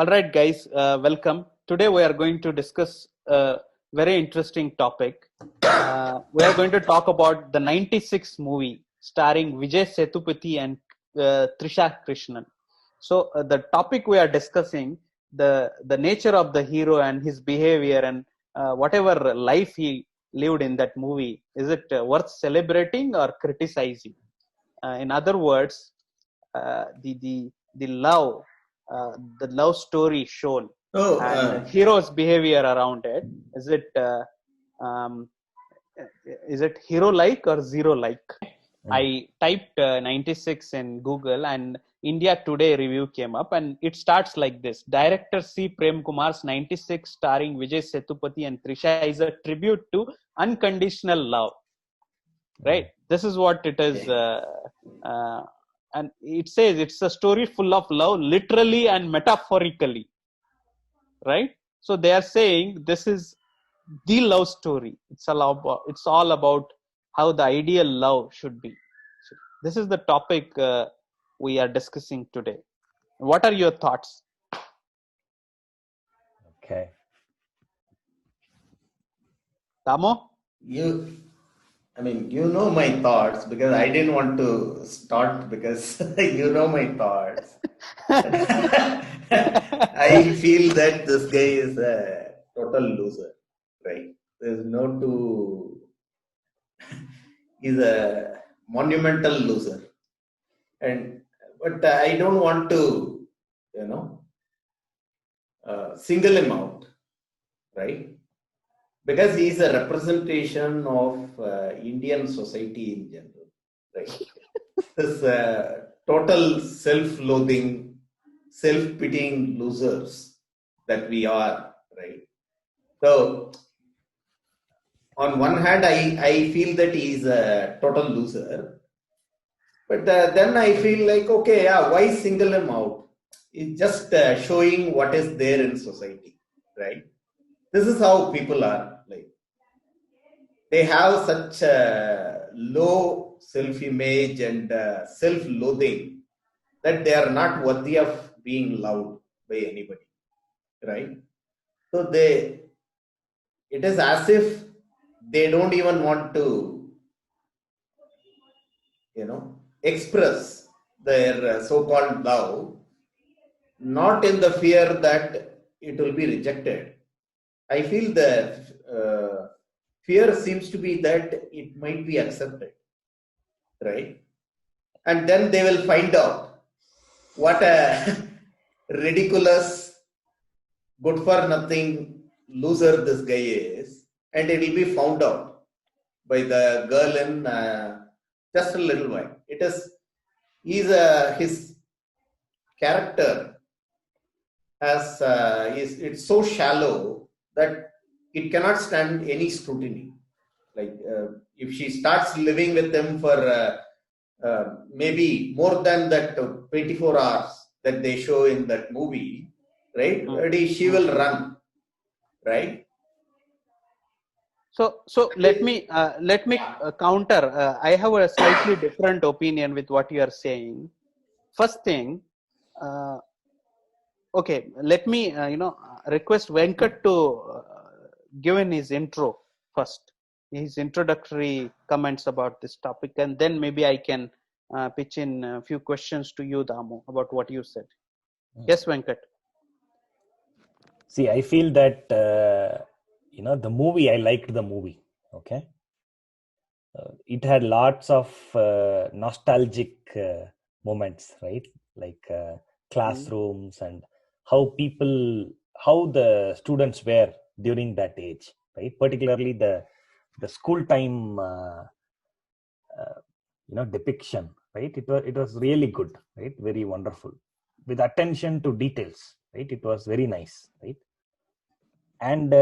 All right, guys, welcome. Today we are going to discuss a very interesting topic. We are going to talk about the 96 movie starring Vijay Sethupathi and Trisha Krishnan. So the topic we are discussing, the nature of the hero and his behavior and whatever life he lived in that movie, is it worth celebrating or criticizing? In other words, the love, the love story shown, and hero's behavior around it. Is it um, hero like or zero like? I typed 96 in Google, and India Today review came up, and it starts like this: Director C. Prem Kumar's 96, starring Vijay Sethupathi and Trisha, is a tribute to unconditional love. Right? This is what it is. And it says it's a story full of love, literally and metaphorically. Right? So they are saying this is the love story. It's all about how the ideal love should be. So this is the topic we are discussing today. What are your thoughts? Okay. Damo? You know my thoughts, because I didn't want to start because you know my thoughts. I feel that this guy is a total loser, right? There's no two. He's a monumental loser, but I don't want to, single him out, right? Because he is a representation of Indian society in general, right? This total self-loathing, self-pitying losers that we are, right? So, on one hand, I feel that he is a total loser, but then I feel like, okay, yeah, why single him out? It's just showing what is there in society, right? This is how people are. Like, they have such low self-image and self-loathing that they are not worthy of being loved by anybody, right? So it is as if they don't even want to, express their so-called love, not in the fear that it will be rejected. I feel the fear seems to be that it might be accepted, right? And then they will find out what a ridiculous, good for nothing loser this guy is, and it will be found out by the girl in just a little while. His character it's so shallow that it cannot stand any scrutiny. Like, if she starts living with him for maybe more than that 24 hours that they show in that movie, right? She will run, right? So let me counter. I have a slightly different opinion with what you are saying. First thing, okay, let me request Venkat to give in his intro first, his introductory comments about this topic, and then maybe I can pitch in a few questions to you, Damu, about what you said. Yes, Venkat. See, I feel that the movie, I liked the movie. Okay, it had lots of nostalgic moments, right? Like classrooms and how the students were during that age, right? Particularly the school time depiction, right? It was really good, right? Very wonderful, with attention to details, right? It was very nice, right? And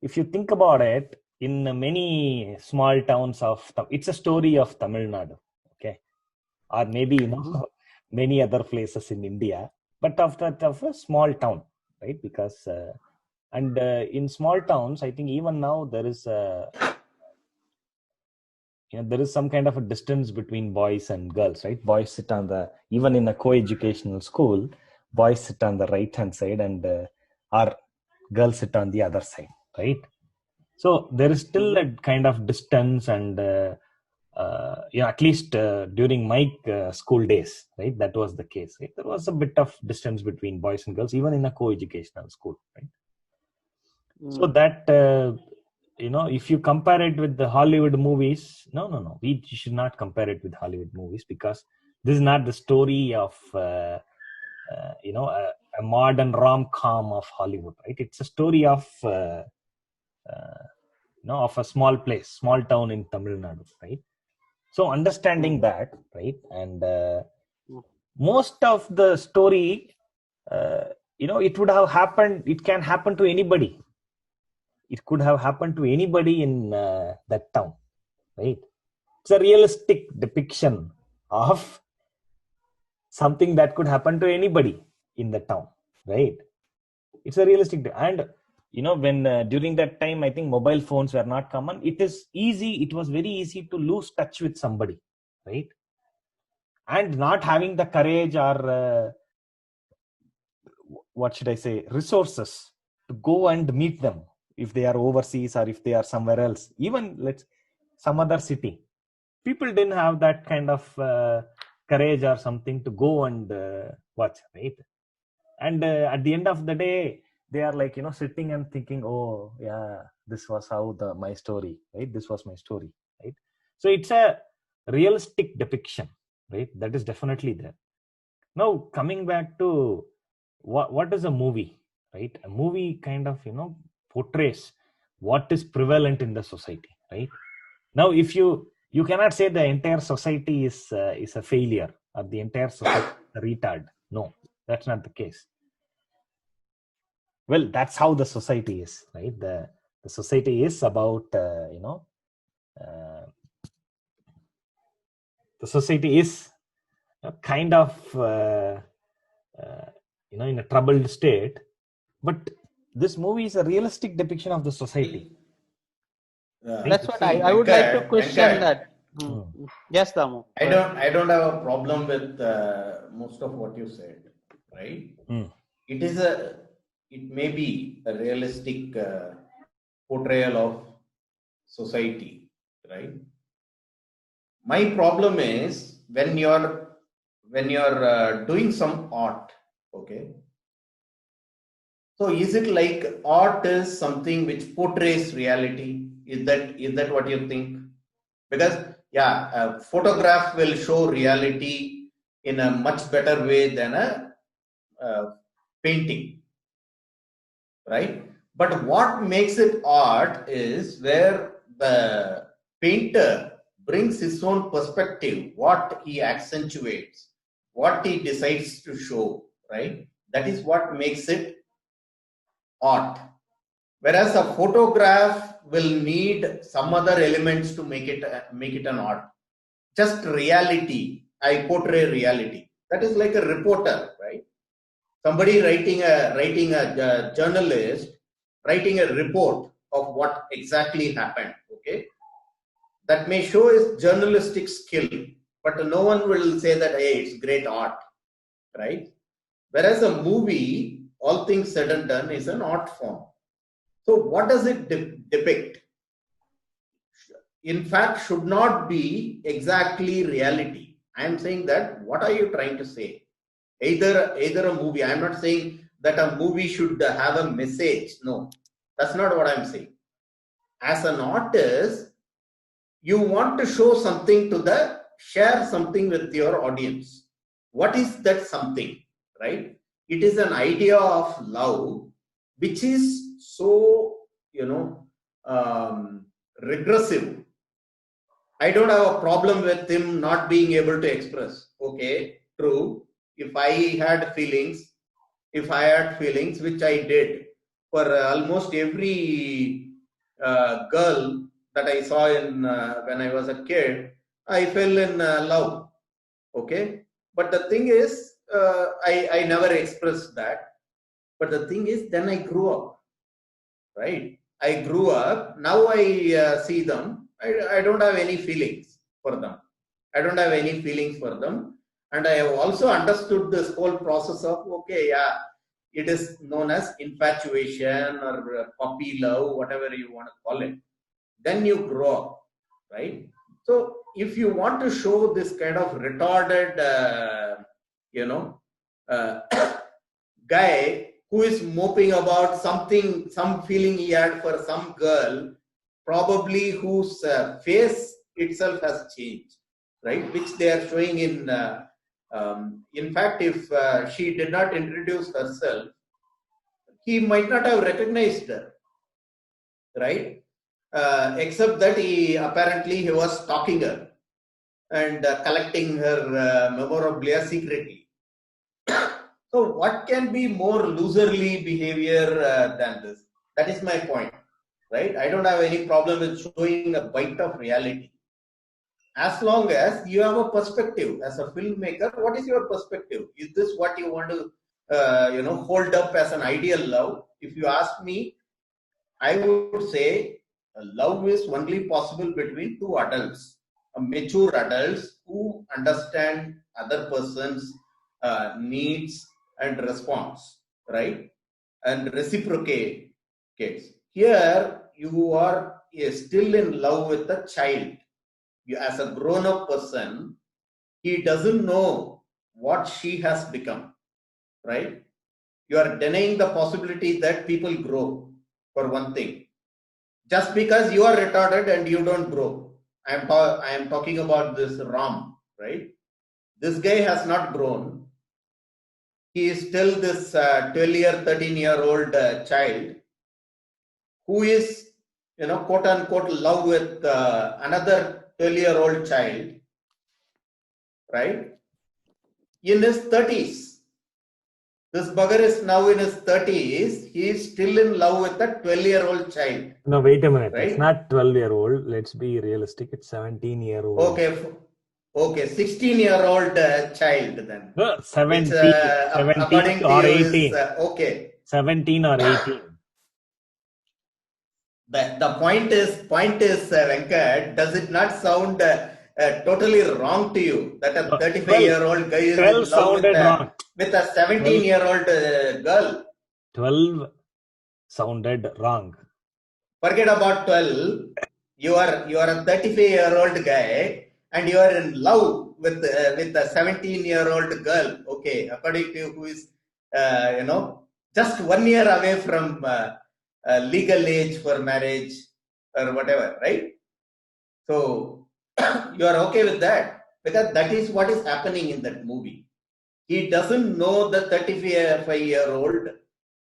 if you think about it, in many small towns it's a story of Tamil Nadu, okay, or maybe many other places in India, but of a small town, right? Because in small towns, I think even now there is there is some kind of a distance between boys and girls, right? Boys sit even in a co-educational school, boys sit on the right hand side and our girls sit on the other side, right? So there is still a kind of distance, and at least during my school days, right, that was the case, right? There was a bit of distance between boys and girls, even in a co-educational school, right? So that if you compare it with the Hollywood movies, no, we should not compare it with Hollywood movies, because this is not the story of a modern rom-com of Hollywood, right? It's a story of of a small place, small town in Tamil Nadu, right? So understanding that, right, and most of the story, it would have happened. It can happen to anybody. It could have happened to anybody in that town, right? It's a realistic depiction of something that could happen to anybody in the town, right? It's a realistic, and when during that time, I think mobile phones were not common. It was very easy to lose touch with somebody, right? And not having the courage or what should I say, resources to go and meet them if they are overseas or if they are somewhere else, even some other city. People didn't have that kind of courage or something to go and watch, right? And at the end of the day, they are like, sitting and thinking, oh yeah, this was how my story, right? This was my story, right? So it's a realistic depiction, right? That is definitely there. Now coming back to what is a movie, right? A movie kind of portrays what is prevalent in the society, right? Now if you cannot say the entire society is a failure, or the entire society is a retard. No, that's not the case. Well, that's how the society is, right? The society is about the society is kind of in a troubled state, but this movie is a realistic depiction of the society. That's what I would like to question that. Yes, Damu. I don't have a problem with most of what you said, right? It may be a realistic portrayal of society, right? My problem is when you're doing some art, okay? So is it like art is something which portrays reality? Is that what you think? Because a photograph will show reality in a much better way than a painting, right? But what makes it art is where the painter brings his own perspective, what he accentuates, what he decides to show, right? That is what makes it art. Whereas a photograph will need some other elements to make it an art. Just reality. I portray reality. That is like a reporter, right? Somebody writing a journalist writing a report of what exactly happened, okay? That may show his journalistic skill, but no one will say that, hey, it's great art, right? Whereas a movie, all things said and done, is an art form. So what does it depict? In fact, should not be exactly reality. I am saying that, what are you trying to say? Either a movie, I am not saying that a movie should have a message. No, that's not what I'm saying. As an artist, you want to show something share something with your audience. What is that something, right? It is an idea of love, which is so, regressive. I don't have a problem with him not being able to express. Okay, true. If I had feelings, which I did for almost every girl that I saw when I was a kid, I fell in love. Okay, but the thing is, I never expressed that. But the thing is, then I grew up, right? I grew up. Now I see them. I don't have any feelings for them. And I have also understood this whole process of, okay, yeah, it is known as infatuation or puppy love, whatever you want to call it. Then you grow up, right? So if you want to show this kind of retarded, uh, guy who is moping about something, some feeling he had for some girl, probably whose face itself has changed, right? Which they are showing in fact, if she did not introduce herself, he might not have recognized her, right? Except that he was stalking her and collecting her memorabilia secretly. So what can be more loserly behavior than this? That is my point, right? I don't have any problem with showing a bite of reality. As long as you have a perspective as a filmmaker, what is your perspective? Is this what you want to, hold up as an ideal love? If you ask me, I would say love is only possible between two adults, mature adults who understand other person's needs and response, right? And reciprocate. Here, you are still in love with a child. You, as a grown-up person, he doesn't know what she has become, right? You are denying the possibility that people grow, for one thing. Just because you are retarded and you don't grow. I am talking about this Ram, right? This guy has not grown. He is still this 12-year, 13-year-old child who is, quote unquote, love with another 12-year-old child, right? In his 30s. This bugger is now in his 30s. He is still in love with a 12-year-old child. No, wait a minute. Right? It's not 12-year-old. Let's be realistic. It's 17-year-old. Okay, 16-year-old child then. No, 17 or 18. Okay. 17 or 18. The point is, Venkat, does it not sound totally wrong to you that a 35-year-old guy is in love with a 17-year-old girl? 12 sounded wrong. Forget about 12. You are a 35-year-old guy and you are in love with a 17-year-old girl. Okay, according to you, who is just 1 year away from legal age for marriage or whatever, right? So you are okay with that because that is what is happening in that movie. He doesn't know the 35-year-old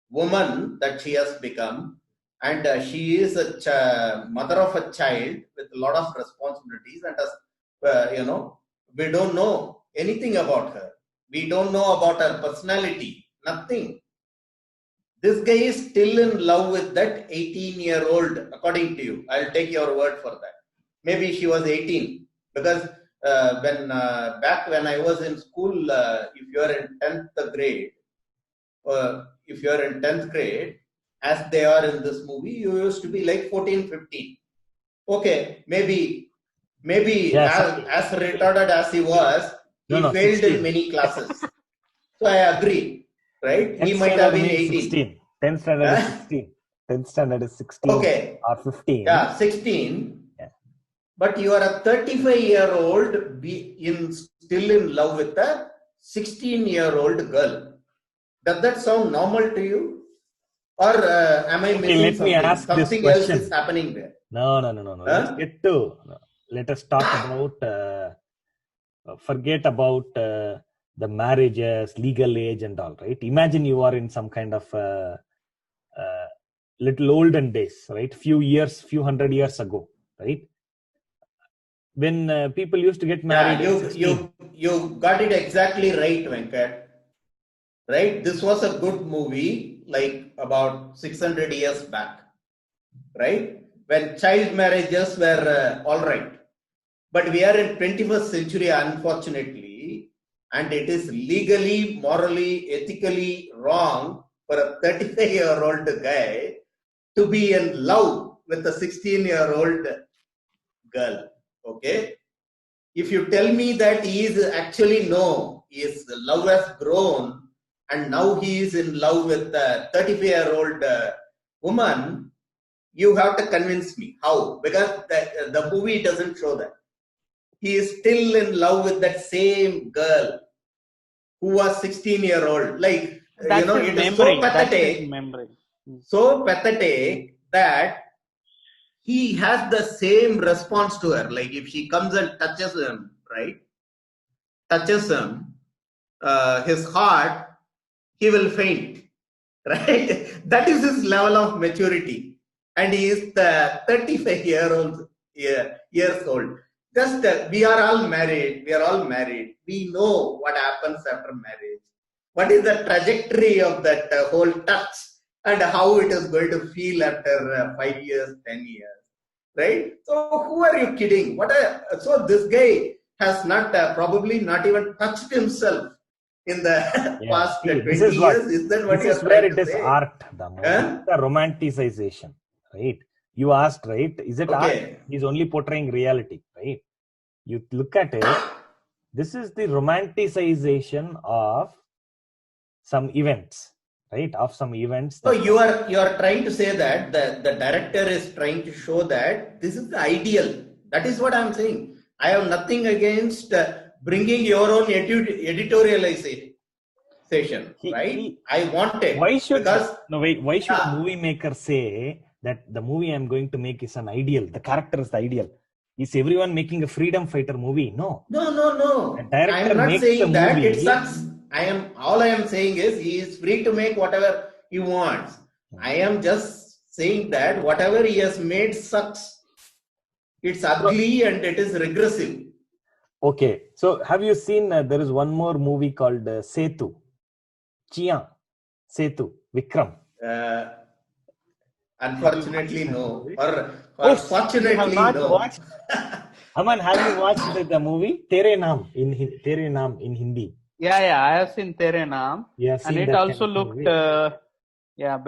woman that she has become, and she is a mother of a child with a lot of responsibilities, and we don't know anything about her. We don't know about her personality, nothing. This guy is still in love with that 18-year-old, according to you. I'll take your word for that. Maybe she was 18, because back when I was in school, if you are in 10th grade, as they are in this movie, you used to be like 14, 15. Okay, maybe yes, as retarded as he was, he failed 16. In many classes. So I agree, right? He might have been 18. 16. 10th standard is 16. 10th standard is 16 okay. or 15. Yeah, 16. Yeah. But you are a 35-year-old still in love with a 16-year-old girl. Does that sound normal to you? Or am I missing something? Let me ask something this else question. Is happening there? No. Huh? Let us talk about, forget about the marriages, legal age and all, right? Imagine you are in some kind of little olden days, right? Few hundred years ago, right? When people used to get married. Yeah, you got it exactly right, Venkat. Right? This was a good movie, like about 600 years back, right? When child marriages were all right. But we are in 21st century, unfortunately, and it is legally, morally, ethically wrong for a 35-year-old guy to be in love with a 16-year-old girl. Okay? if you tell me that he is actually no, his love has grown and now he is in love with a 35-year-old woman, you have to convince me. How? Because the movie doesn't show that. He is still in love with that same girl who was 16-year-old. Like, That's it memory. is so pathetic. That's memory. So pathetic that he has the same response to her. Like if she comes and touches him, right? Touches him, his heart, he will faint, right? That is his level of maturity. And he is the 35-years old. Just we are all married. We know what happens after marriage. What is the trajectory of that whole touch and how it is going to feel after 5 years, 10 years, right? So who are you kidding? So this guy has not probably not even touched himself in the past 20 years. Is that what this is where it is art, the romanticization, right? You asked, right? Is it art? He's only portraying reality, right? You look at it, this is the romanticization of some events, right? Of some events. So you are trying to say that the director is trying to show that this is the ideal. That is what I'm saying. I have nothing against bringing your own editorialization, right? I want it. Why should a movie maker say that the movie I'm going to make is an ideal? The character is the ideal. Is everyone making a freedom fighter movie? No. The director I'm not saying that movie. It sucks. All I am saying is he is free to make whatever he wants. I am just saying that whatever he has made sucks. It's ugly and it is regressive. Okay. So have you seen there is one more movie called Setu? Chia. Setu. Vikram. Unfortunately, no. Or fortunately, no. Aman, have you watched the movie Tere Naam in Hindi? Yeah, I have seen Tere Naam. And it also looked, but yeah.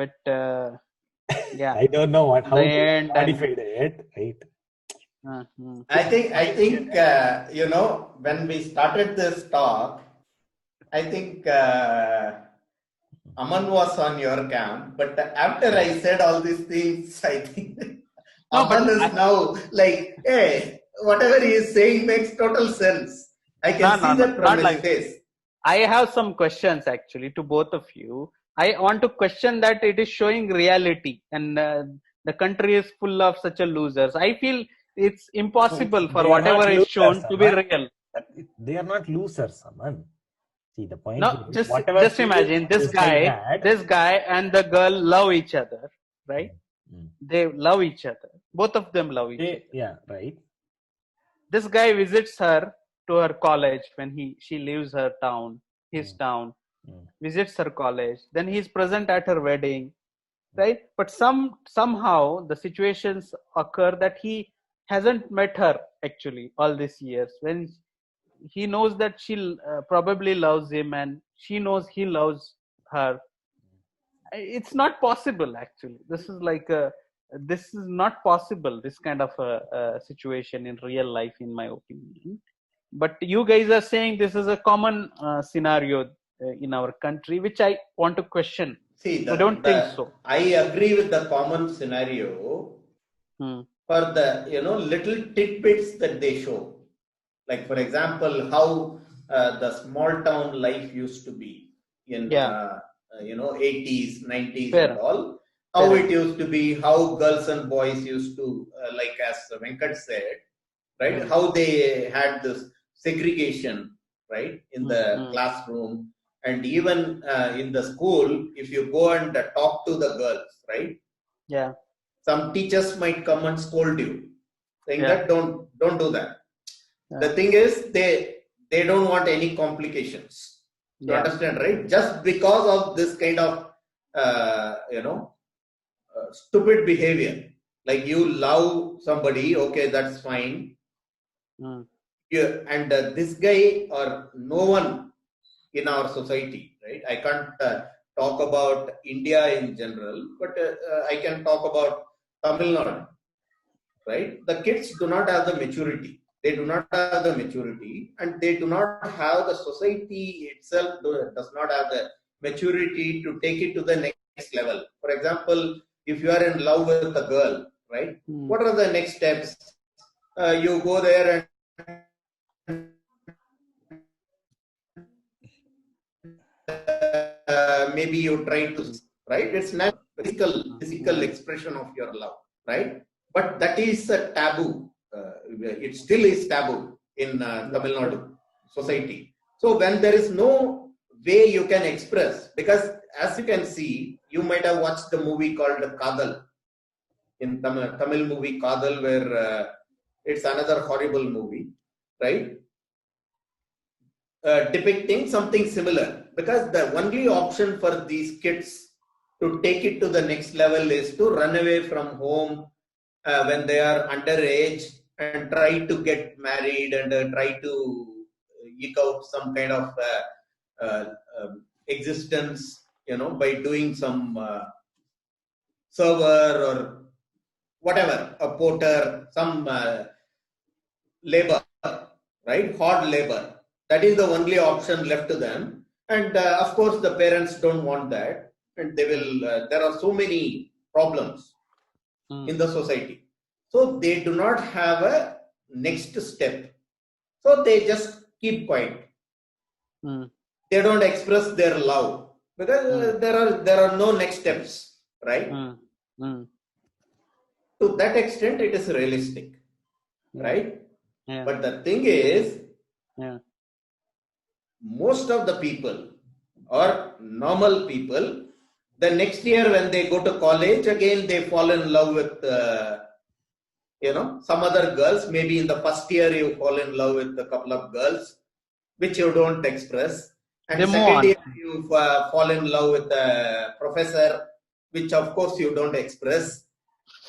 I don't know how to modify it, right? I think when we started this talk, I think Aman was on your camp, but after I said all these things, I think Aman is now like, hey, whatever he is saying makes total sense. I can see that from his face. I have some questions actually to both of you. I want to question that it is showing reality and the country is full of such a losers. I feel it's impossible for whatever is shown to be real. They are not losers, Aman. See, the point is, just imagine this guy and the girl love each other, right? They love each other. Both of them love each other. Yeah, right. This guy visits her to her college when she leaves her town, his town, visits her college. Then he is present at her wedding, right? But somehow the situations occur that he hasn't met her actually all these years. When he knows that she probably loves him and she knows he loves her. It's not possible actually. This is not possible, this kind of a situation in real life, in my opinion. But you guys are saying this is a common scenario in our country, which I want to question. See, I don't think so. I agree with the common scenario for the little tidbits that they show. Like, for example, how the small town life used to be in 80s, 90s and all. How it used to be, how girls and boys used to, like as Venkat said, right? How they had this segregation, right, in the classroom. And even in the school, if you go and talk to the girls, right? Yeah. Some teachers might come and scold you, saying that don't do that. The thing is, they don't want any complications. You understand, right? Just because of this kind of, stupid behavior. Like you love somebody, okay, that's fine. And this guy or no one in our society, right? I can't talk about India in general, but I can talk about Tamil Nadu, right? The kids do not have the maturity. They do not have the maturity, and they do not have the society itself does not have the maturity to take it to the next level. For example, if you are in love with a girl, right? What are the next steps? You go there and maybe you try to, right? It's not physical expression of your love, right? But that is a taboo. It still is taboo in Tamil Nadu society. So when there is no way you can express, because as you can see, you might have watched the movie called Kadal, in Tamil movie Kadal, where it's another horrible movie, right? Depicting something similar, because the only option for these kids to take it to the next level is to run away from home when they are underage and try to get married and try to eke out some kind of existence, by doing some server or whatever, a porter, some labor, right? Hard labor. That is the only option left to them. And of course, the parents don't want that. And they will, there are so many problems in the society. So they do not have a next step. So they just keep quiet. They don't express their love because there are no next steps, right? To that extent, it is realistic, right? Yeah. But the thing is, most of the people or normal people, the next year when they go to college, again they fall in love with some other girls. Maybe in the first year you fall in love with a couple of girls which you don't express, and second year you fall in love with a professor which of course you don't express,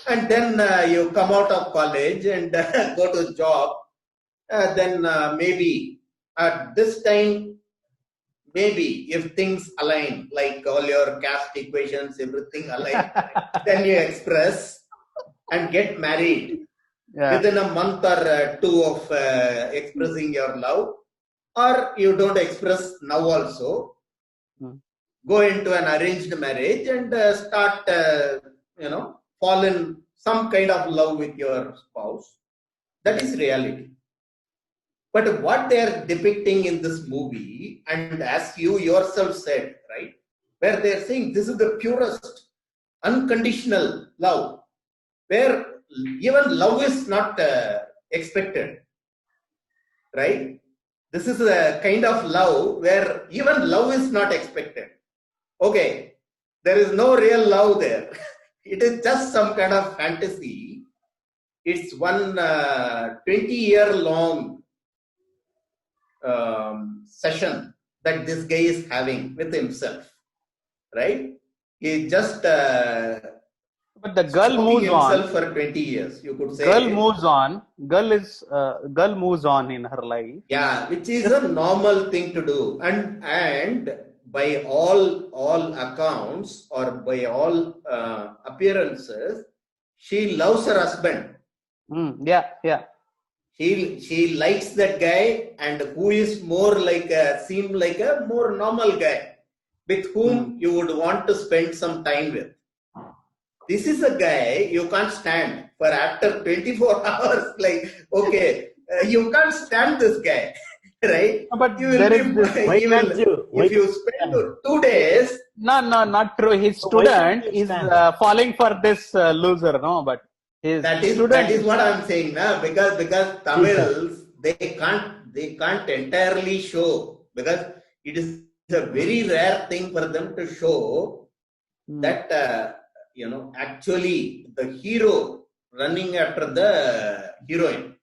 and then you come out of college and go to job. Then maybe at this time, maybe if things align, like all your caste equations, everything align, then you express and get married within a month or two of expressing your love. Or you don't express now also, go into an arranged marriage and start, fall in some kind of love with your spouse. That is reality. But what they are depicting in this movie, and as you yourself said, right, where they are saying this is the purest, unconditional love, where even love is not expected, right? This is a kind of love where even love is not expected. Okay, there is no real love there. It is just some kind of fantasy. It's one 20-year-long session that this guy is having with himself, right? He just but the girl moves himself on for 20 years, you could say. Girl moves on in her life. Yeah, which is a normal thing to do, and by all accounts or by all appearances, she loves her husband. Yeah. She likes that guy, and who is more like seem like a more normal guy with whom you would want to spend some time with. This is a guy you can't stand for after 24 hours. Like, okay, you can't stand this guy, right? But you will if you spend 2 days. No, not true. His student is falling for this loser, no? But that is what I'm saying now, because Tamils they can't entirely show, because it is a very rare thing for them to show that actually the hero running after the heroine.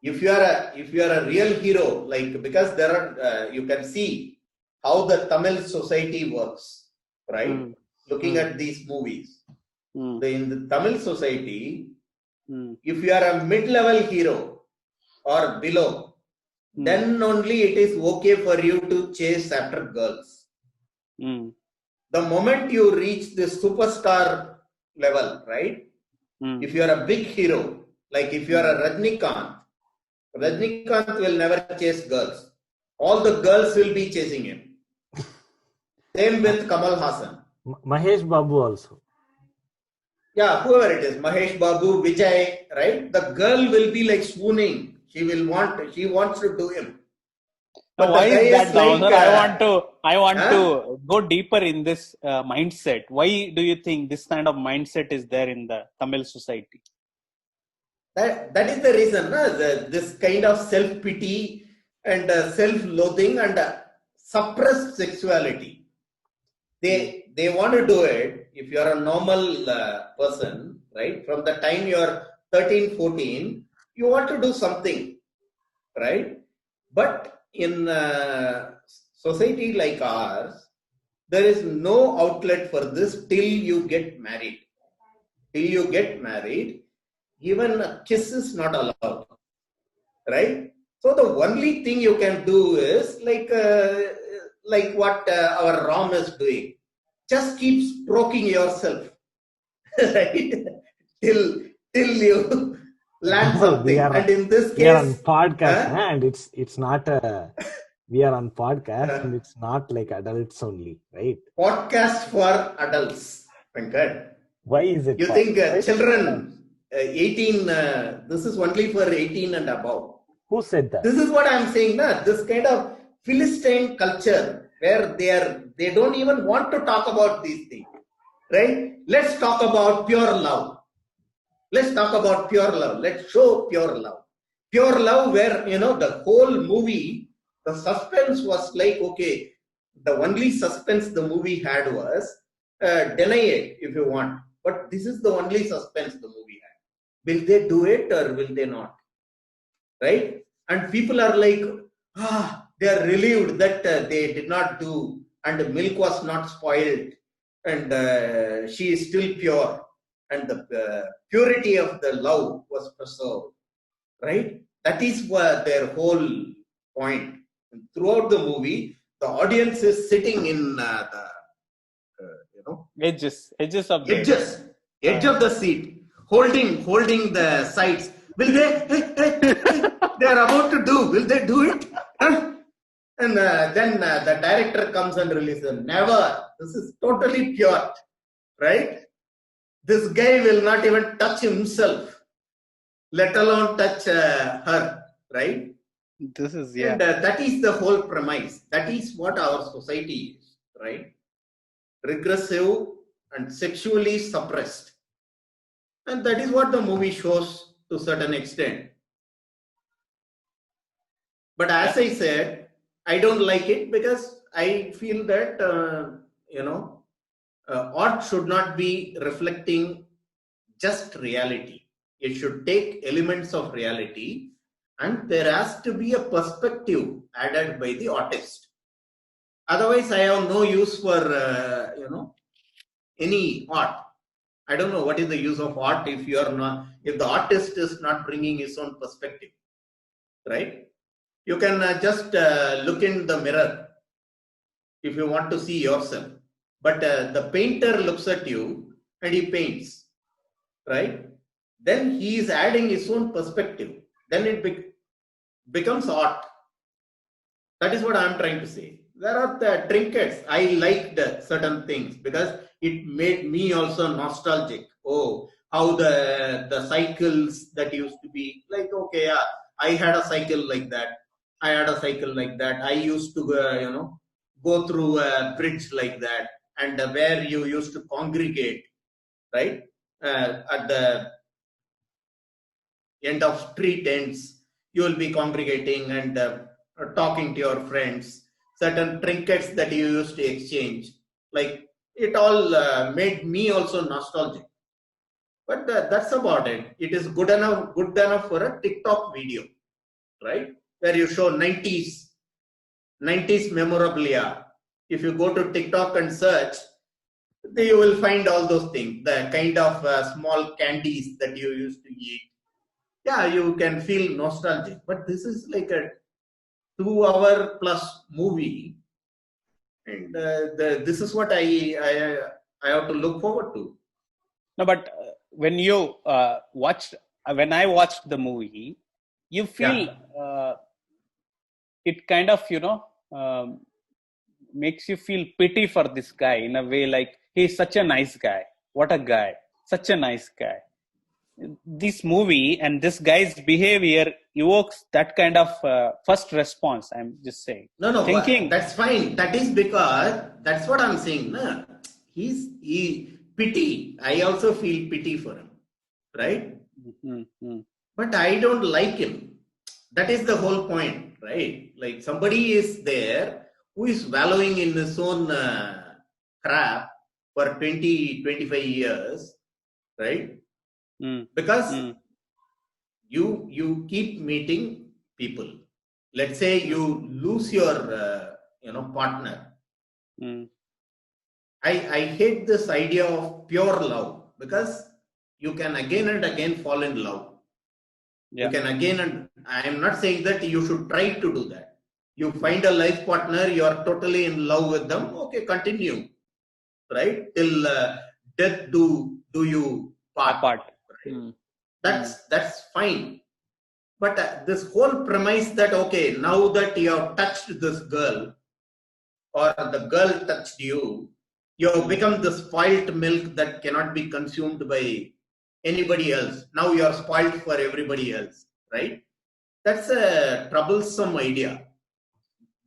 If you are a real hero, like, because there are you can see how the Tamil society works, right? Looking at these movies. In the Tamil society, if you are a mid-level hero or below, then only it is okay for you to chase after girls. The moment you reach the superstar level, right? If you are a big hero, like if you are a Rajnikant, Rajinikanth will never chase girls. All the girls will be chasing him. Same with Kamal Hassan. Mahesh Babu also. Yeah, whoever it is, Mahesh Babu, Vijay, right? The girl will be like swooning. She wants to do him. But why is that, Damodar? I want to go deeper in this mindset. Why do you think this kind of mindset is there in the Tamil society? That is the reason, this kind of self-pity and self-loathing and suppressed sexuality. They want to do it. If you are a normal person, right? From the time you are 13, 14, you want to do something, right? But in society like ours, there is no outlet for this till you get married. Till you get married, even a kiss is not allowed, right? So the only thing you can do is like what our Ram is doing. Just keep stroking yourself, right? till you land something. And in this case, we are on podcast, and it's not a. We are on podcast, and it's not like adults only, right? Podcast for adults, Venkat. Why is it? You think children 18? This is only for 18 and above. Who said that? This is what I'm saying. This kind of Philistine culture where they don't even want to talk about these things, right? Let's talk about pure love. Let's talk about pure love. Let's show pure love. Pure love where, the whole movie, the suspense was like, okay, the only suspense the movie had was deny it if you want. But this is the only suspense the movie had. Will they do it or will they not? Right? And people are like, they are relieved that they did not do, and the milk was not spoiled, and she is still pure, and the purity of the love was preserved. Right? That is their whole point. And throughout the movie, the audience is sitting in edges of the edge of the seat, holding the sides. Will they? They are about to do. Will they do it? And then the director comes and releases. Never. This is totally pure, right? This guy will not even touch himself, let alone touch her, right? This is And that is the whole premise. That is what our society is, right? Regressive and sexually suppressed, and that is what the movie shows to a certain extent. But as I said, I don't like it because I feel that art should not be reflecting just reality. It should take elements of reality, and there has to be a perspective added by the artist. Otherwise, I have no use for any art. I don't know what is the use of art if the artist is not bringing his own perspective, right? You can just look in the mirror if you want to see yourself. But the painter looks at you and he paints, right? Then he is adding his own perspective. Then it becomes art. That is what I am trying to say. There are the trinkets. I liked certain things because it made me also nostalgic. Oh, how the cycles that used to be like, okay, yeah, I had a cycle like that. I had a cycle like that. I used to go through a bridge like that, and where you used to congregate, right? At the end of street ends, you will be congregating and talking to your friends. Certain trinkets that you used to exchange, like it all made me also nostalgic. But that's about it. It is good enough for a TikTok video, right? Where you show 90s memorabilia. If you go to TikTok and search, you will find all those things, the kind of small candies that you used to eat. Yeah, you can feel nostalgic. But this is like a 2-hour plus movie, and this is what I have to look forward to. No, but when I watched the movie, you feel it kind of, makes you feel pity for this guy in a way, like he's such a nice guy. What a guy. Such a nice guy. This movie and this guy's behavior evokes that kind of first response. I'm just saying. No, thinking that's fine. That is because that's what I'm saying. No? He pity. I also feel pity for him, right? Mm-hmm. But I don't like him. That is the whole point, right? Like somebody is there who is wallowing in his own crap for 20, 25 years, right? Because you keep meeting people. Let's say you lose your partner. I hate this idea of pure love, because you can again and again fall in love. You can again, and I am not saying that you should try to do that. You find a life partner, you are totally in love with them. Okay, continue, right? Till death do you part. Right? That's fine. But this whole premise that, okay, now that you have touched this girl, or the girl touched you, you have become the spoiled milk that cannot be consumed by anybody else. Now you are spoiled for everybody else, right? That's a troublesome idea.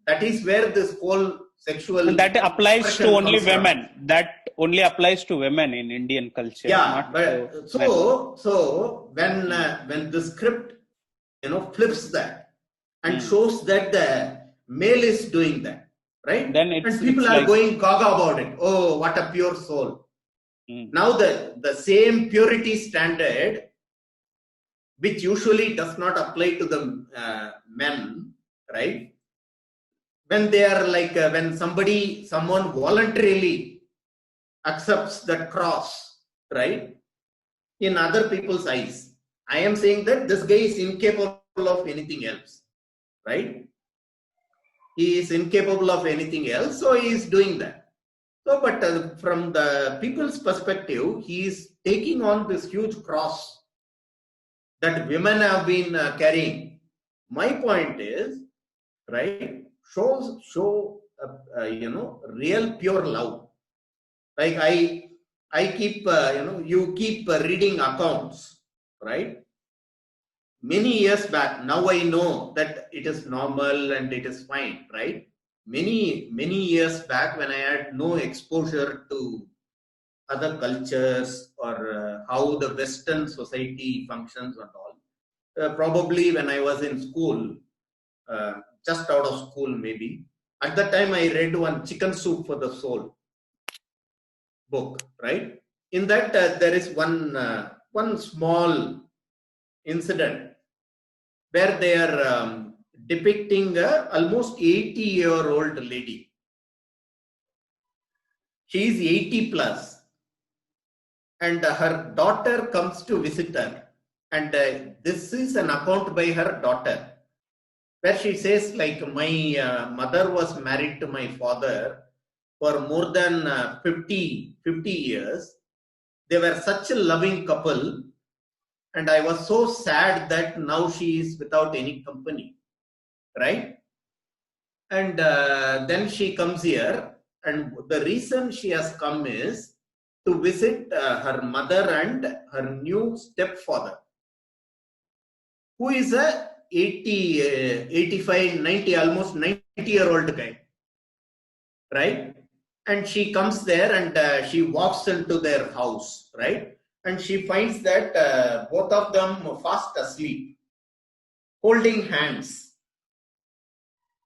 That is where this whole sexual... And that applies to only women. That only applies to women in Indian culture. Yeah, but so when the script flips that and shows that the male is doing that, right? Then and people are going gaga about it. Oh, what a pure soul. Now the same purity standard, which usually does not apply to the men, right? When they are like, when someone voluntarily accepts that cross, right? In other people's eyes, I am saying that this guy is incapable of anything else, right? He is incapable of anything else, so he is doing that. So, but from the people's perspective, he is taking on this huge cross that women have been carrying. My point is, right? Show real pure love. Like I keep you keep reading accounts, right? Many years back, now I know that it is normal and it is fine, right? Many years back, when I had no exposure to other cultures or how the Western society functions and all, probably when I was in school, just out of school maybe, at that time I read one Chicken Soup for the Soul book, right? In that there is one small incident where they are depicting a almost 80-year-old lady. She is 80 plus, and her daughter comes to visit her, and this is an account by her daughter, where she says, like, my mother was married to my father for more than 50 years. They were such a loving couple, and I was so sad that now she is without any company, right? And then she comes here, and the reason she has come is to visit her mother and her new stepfather, who is a 80, 85, 90, almost 90-year-old guy, right? And she comes there and she walks into their house, right? And she finds that both of them are fast asleep, holding hands.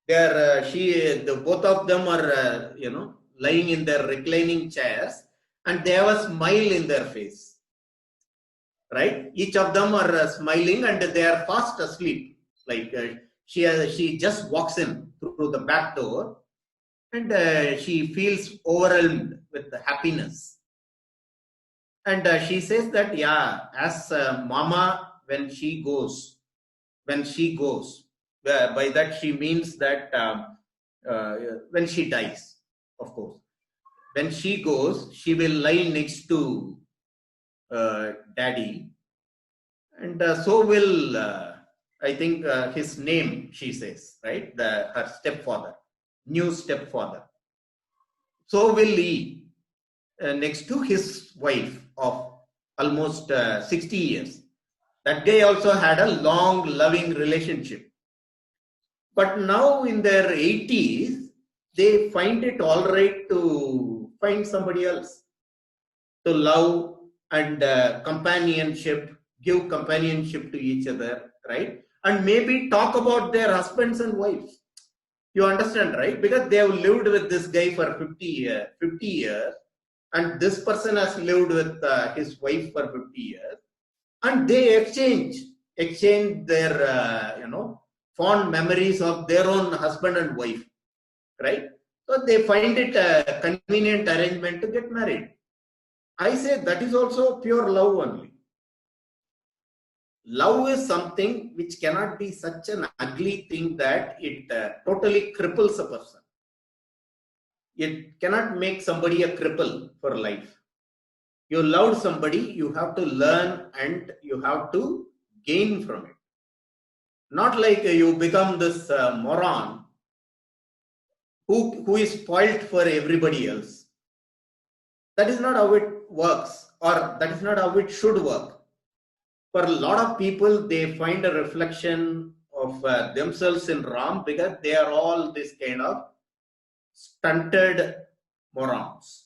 Both of them are, lying in their reclining chairs, and they have a smile in their face, right? Each of them are smiling, and they are fast asleep. Like she just walks in through the back door, and she feels overwhelmed with the happiness. And she says that, yeah, as mama, when she goes, by that she means that when she dies, of course. When she goes, she will lie next to daddy, and so will I think his name, she says, right? Her stepfather, new stepfather. So will he, next to his wife of almost 60 years. That guy also had a long, loving relationship. But now in their 80s, they find it all right to find somebody else to love and companionship, give companionship to each other, right? And maybe talk about their husbands and wives. You understand, right? Because they have lived with this guy for 50 years, and this person has lived with his wife for 50 years, and they exchange their fond memories of their own husband and wife, right? So they find it a convenient arrangement to get married. I say that is also pure love only. Love is something which cannot be such an ugly thing that it totally cripples a person. It cannot make somebody a cripple for life. You love somebody, you have to learn and you have to gain from it. Not like you become this moron who is spoilt for everybody else. That is not how it works, or that is not how it should work. For a lot of people, they find a reflection of themselves in Ram because they are all this kind of stunted morons.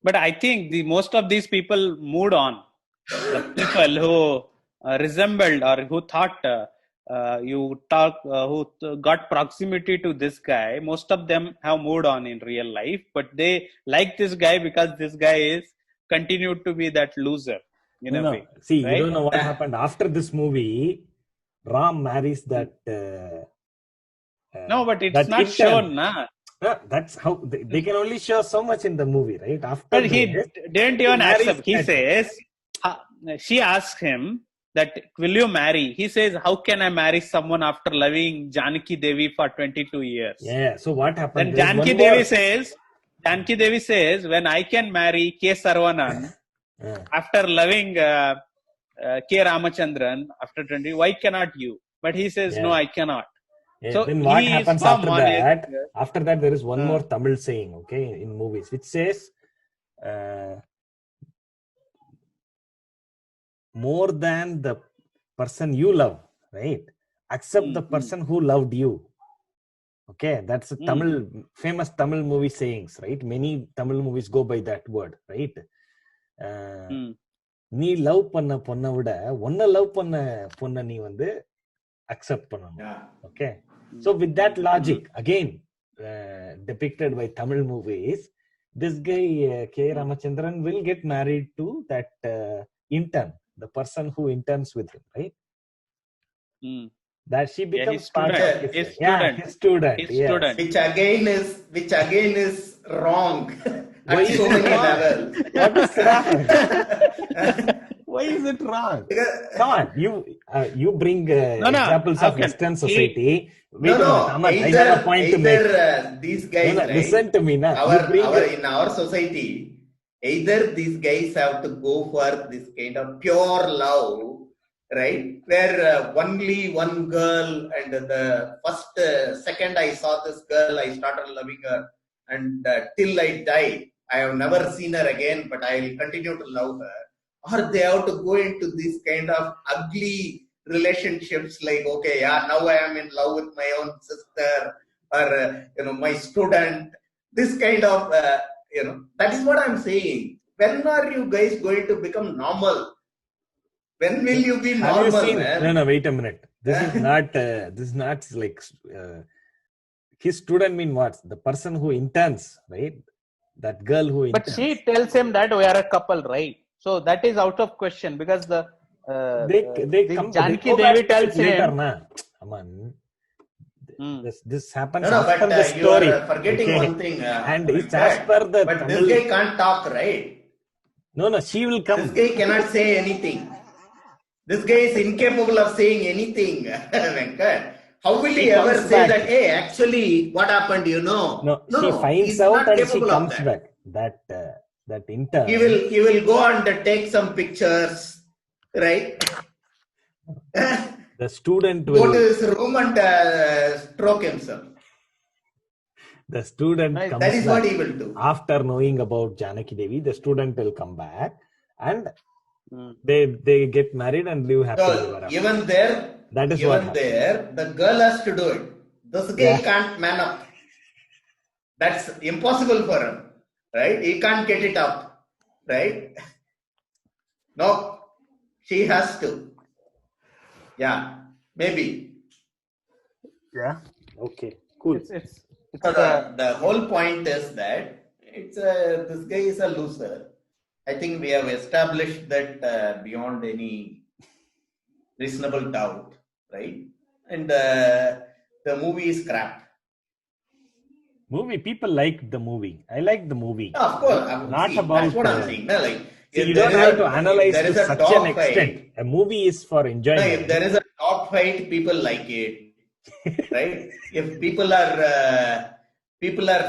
But I think most of these people moved on. The people who resembled or who thought who got proximity to this guy, most of them have moved on in real life. But they like this guy because this guy is continued to be that loser. Way, see, right? You don't know what happened after this movie. Ram marries that. No, but it's not shown, na. That's how they can only show so much in the movie, right? After but he didn't even accept. He says, she asks him that, will you marry? He says, how can I marry someone after loving Janaki Devi for 22 years? Yeah, so what happened? Then Janaki Devi says, when I can marry K. Saravanan after loving K. Ramachandran after 20, why cannot you? But he says, no, I cannot. Yeah, so then what happens after that? After that, there is one more Tamil saying, okay, in movies, which says, more than the person you love, right? Accept the person who loved you. Okay, that's a famous Tamil movie sayings, right? Many Tamil movies go by that word, right? நீ love பண்ண பொண்ணை விட உன்னை love பண்ண பொண்ணை நீ வந்து accept பண்ணணும். Okay, so with that logic, again depicted by Tamil movies, this guy K. Ramachandran will get married to that intern, the person who interns with him, right? That she becomes part of his student. Which again is wrong. Why is it wrong? What is wrong? Why is it wrong? Come on, you bring examples of Western society. Wait a minute, I have a point to make. These guys, right? Listen to me now. In our society, either these guys have to go for this kind of pure love, right? Where only one girl, and the first second I saw this girl, I started loving her, and till I die, I have never seen her again, but I will continue to love her. Or they have to go into this kind of ugly relationships, like, okay, now I am in love with my own sister, or my student. This kind of that is what I'm saying. When are you guys going to become normal? When will you be normal? No, wait a minute. This is not like his student mean what? The person who interns, right? That girl who interns. But she tells him that we are a couple, right? So that is out of question, because Janaki Devi tells him. Come on. This happens after the story. You are forgetting one thing. And it's as per the But this guy can't talk, right? No, she will come. This guy cannot say anything. This guy is incapable of saying anything, Venkat. How will he ever say that, hey, actually, what happened, No, she finds out and she comes back. That intern. He will go and take some pictures, right? The student Go will. to his room and stroke himself. The student comes That is back. what he will do. After knowing about Janaki Devi, the student will come back and they get married and live happily ever after. Even there, That is even there, the girl has to do it. This guy can't man up. That's impossible for him, right? He can't get it up, right? No, she has to. Yeah, maybe. Yeah. Okay. Cool. It's the whole point is that this guy is a loser. I think we have established that beyond any reasonable doubt, right? And the movie is crap. People like the movie. I like the movie. Of course, Not about. That's what I'm saying. No, like, you don't have to analyze to such an extent. A movie is for enjoyment. No, if there is a dog fight, people like it, right? If people are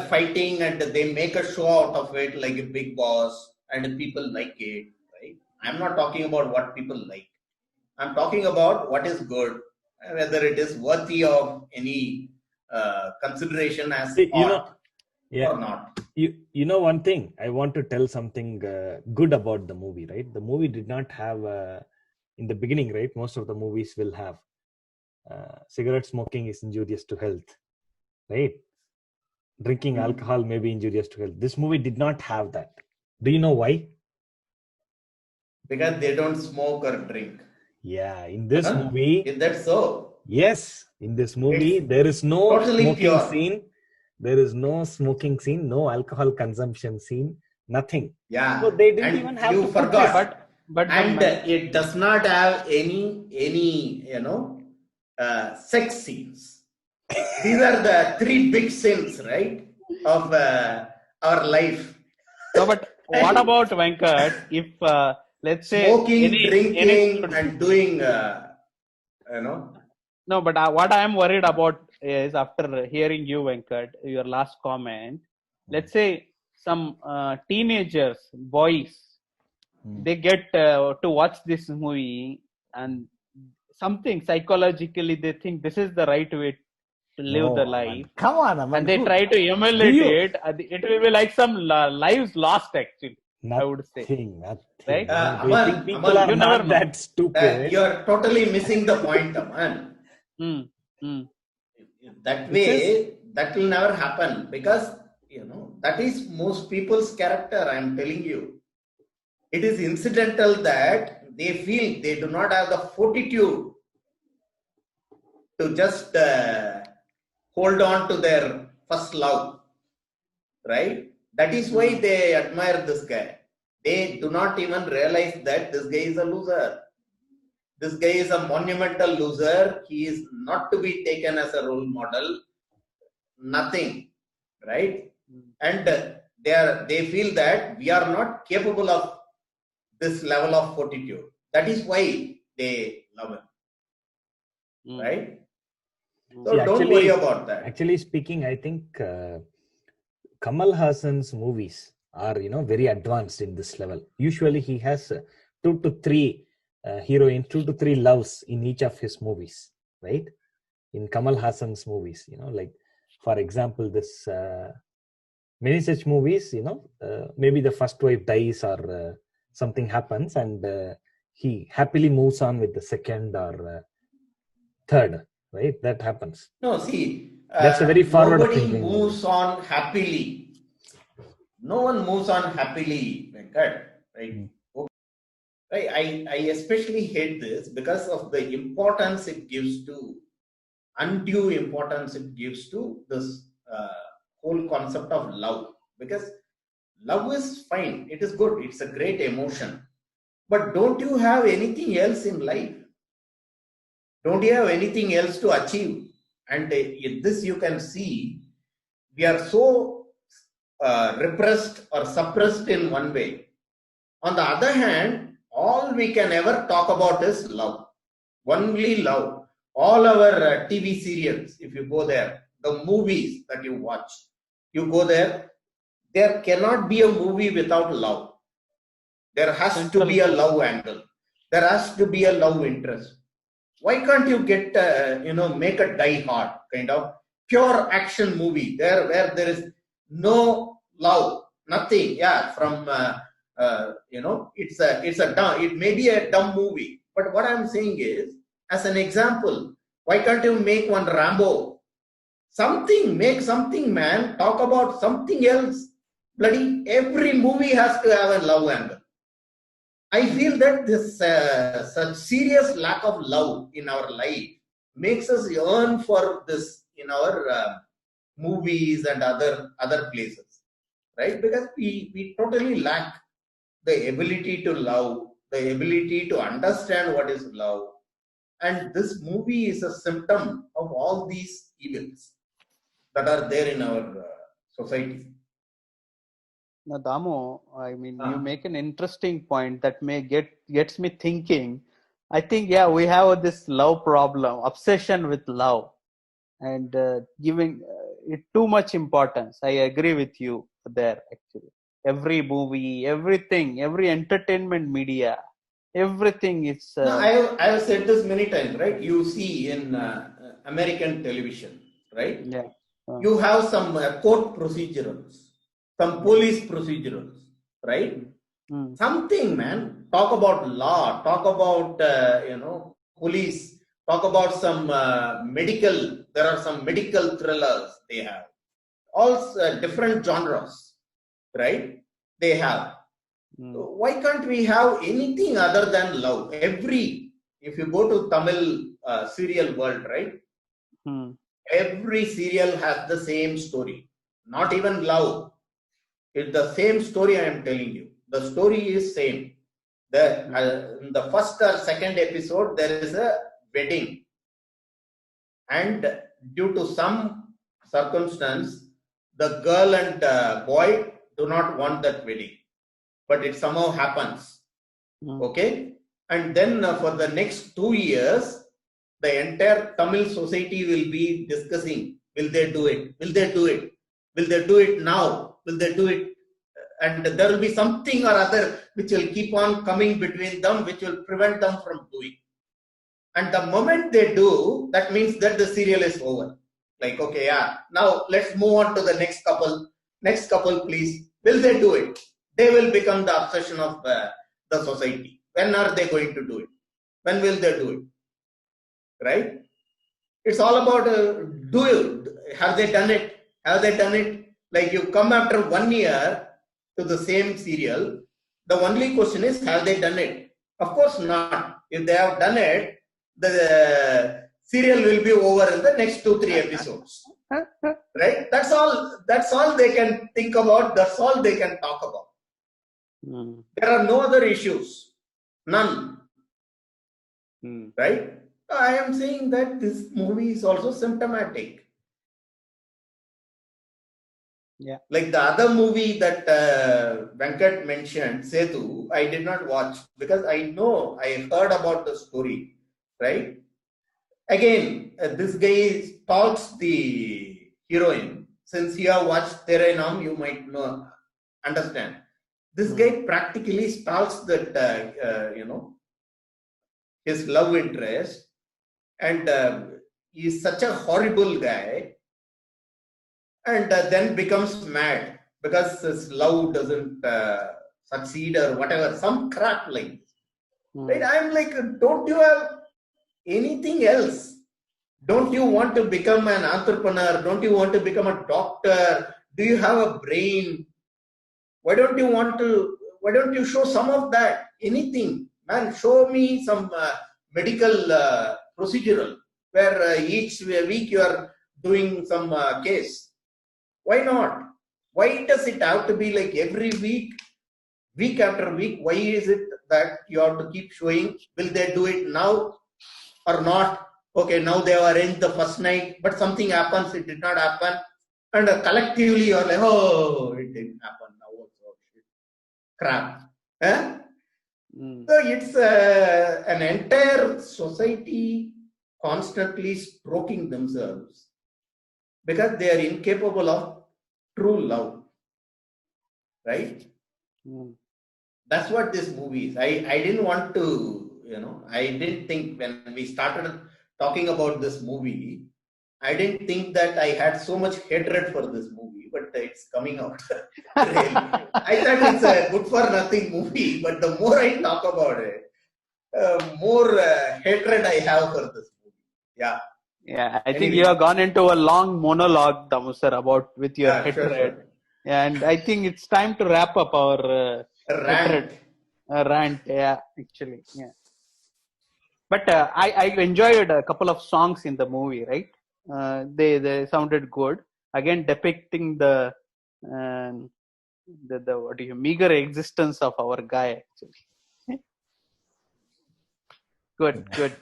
fighting and they make a show out of it, like a Big Boss, and people like it, right? I'm not talking about what people like. I'm talking about what is good, whether it is worthy of any consideration as art or not. You know one thing, I want to tell something good about the movie, right? The movie did not have in the beginning, right? Most of the movies will have cigarette smoking is injurious to health, right? Drinking alcohol may be injurious to health. This movie did not have that. Do you know why? Because they don't smoke or drink. Yeah, in this movie. Is that so? Yes, in this movie there is no totally smoking pure. scene. There is no smoking scene, no alcohol consumption scene, nothing. Yeah. So they didn't even have you to forgot. But it does not have any sex scenes. These are the three big sins, right, of our life. No, but what about Venkat? If let's say smoking, drinking, and doing, No, but what I am worried about is after hearing you, Venkat, your last comment. Let's say some teenagers, boys, they get to watch this movie and something psychologically they think this is the right way to live the life. Man. Come on, and they try to emulate it. It will be like some lives lost, actually. Nothing, I would say. Nothing. Right? Aman, people are not that stupid. You're totally missing the point, Aman. That way, that will never happen because, that is most people's character, I'm telling you. It is incidental that they feel they do not have the fortitude to just hold on to their first love, right? That is why they admire this guy. They do not even realize that this guy is a loser. This guy is a monumental loser. He is not to be taken as a role model. Nothing, right? And they feel that we are not capable of this level of fortitude. That is why they love him, right? So don't worry about that. Actually speaking, I think Kamal Haasan's movies are very advanced in this level. Usually he has 2 to 3 heroines, 2 to 3 loves in each of his movies, right? In Kamal Haasan's movies, like for example, this many such movies, maybe the first wife dies or something happens and he happily moves on with the second or third, right? That happens. No, see, that's a very forward thinking. Nobody moves on happily. No one moves on happily, Venkat, right? I especially hate this because of the importance it gives to, undue importance it gives to this whole concept of love. Because love is fine, it is good, it's a great emotion. But don't you have anything else in life? Don't you have anything else to achieve? And in this you can see, we are so repressed or suppressed in one way. On the other hand, all we can ever talk about is love. Only love. All our TV serials, if you go there, the movies that you watch, you go there, there cannot be a movie without love. There has to be a love angle. There has to be a love interest. why can't you get, make a Die Hard kind of pure action movie there where there is no love, nothing. Yeah, from, it may be a dumb movie. But what I'm saying is, as an example, why can't you make one Rambo? Make something, man. Talk about something else. Bloody every movie has to have a love angle. I feel that this such serious lack of love in our life makes us yearn for this in our movies and other places, right? Because we totally lack the ability to love, the ability to understand what is love, and this movie is a symptom of all these evils that are there in our society. Now, Damu, I mean, you make an interesting point that gets me thinking. I think, yeah, we have this love problem, obsession with love, and giving it too much importance. I agree with you there, actually. Every movie, everything, every entertainment media, everything is... No, I have said this many times, right? You see in American television, right? Yeah. You have some court procedurals, some police procedurals, right? Something, man. Talk about law, talk about, police, talk about some medical, there are some medical thrillers they have. All different genres, right? They have. Why can't we have anything other than love? If you go to Tamil serial world, right? Every serial has the same story. Not even love. It's the same story I am telling you. The story is same. In the first or second episode, there is a wedding. And due to some circumstance, the girl and boy do not want that wedding. But it somehow happens. Okay? And then for the next 2 years, the entire Tamil society will be discussing, will they do it? Will they do it? Will they do it now? Will they do it? And there will be something or other which will keep on coming between them, which will prevent them from doing. And the moment they do, that means that the serial is over. Like, okay, yeah, now let's move on to the next couple. Next couple, please. Will they do it? They will become the obsession of the society. When are they going to do it? When will they do it? Right? It's all about have they done it? Have they done it? Like you come after 1 year to the same serial, the only question is, have they done it? Of course not. If they have done it, the serial will be over in the next 2-3 episodes. Right? That's all they can think about. That's all they can talk about. There are no other issues. None. Right? I am saying that this movie is also symptomatic. Yeah. Like the other movie that Venkat mentioned, Setu, I did not watch because I heard about the story. Right? Again, this guy stalks the heroine. Since you have watched Tere Naam, you might understand. This guy practically stalks that, his love interest, and he's such a horrible guy, and then becomes mad because his love doesn't succeed or whatever, some crap like this. Right? I'm like, don't you have anything else? Don't you want to become an entrepreneur? Don't you want to become a doctor? Do you have a brain? Why don't you show some of that? Anything, man, show me some medical procedural where each week you are doing some case. Why not? Why does it have to be like every week after week? Why is it that you have to keep showing? Will they do it now or not? Okay, now they have arranged the first night, but something happens, it did not happen. And collectively you're like, oh, it didn't happen now also. Crap. So it's an entire society constantly stroking themselves because they are incapable of true love. Right? That's what this movie is. I didn't want to, I didn't think when we started talking about this movie, I didn't think that I had so much hatred for this movie, but it's coming out. Really. I thought it's a good for nothing movie, but the more I talk about it, more hatred I have for this movie. Yeah. Yeah, I think you have gone into a long monologue, Damu sir, about with your hatred. Sure. And I think it's time to wrap up our rant. Yeah, actually. Yeah. But I enjoyed a couple of songs in the movie, right? They sounded good. Again, depicting the meager existence of our guy, actually. Good.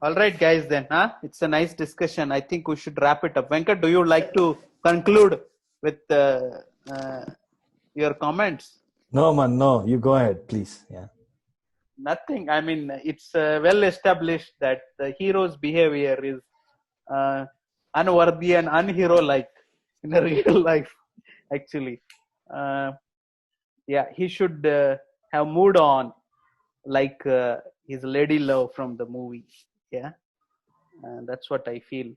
All right, guys, then. It's a nice discussion. I think we should wrap it up. Venkat, do you like to conclude with your comments? No, man, no. You go ahead, please. Yeah. Nothing. I mean, it's well established that the hero's behavior is unworthy and unhero-like in a real life, actually. Yeah, he should have moved on like his lady love from the movie. Yeah, that's what I feel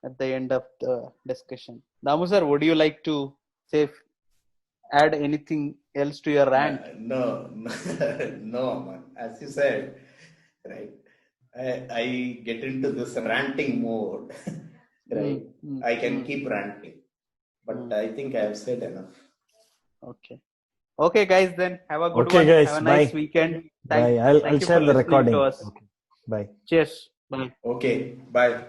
at the end of the discussion. Damu sir, would you like to add anything else to your rant? No, man. As you said, right? I get into this ranting mode, right? I can keep ranting, but I think I have said enough. Okay, guys. Then have a good one. Guys, have a nice weekend. Bye. I'll share the recording. Okay. Bye. Cheers. Bye. Okay. Bye.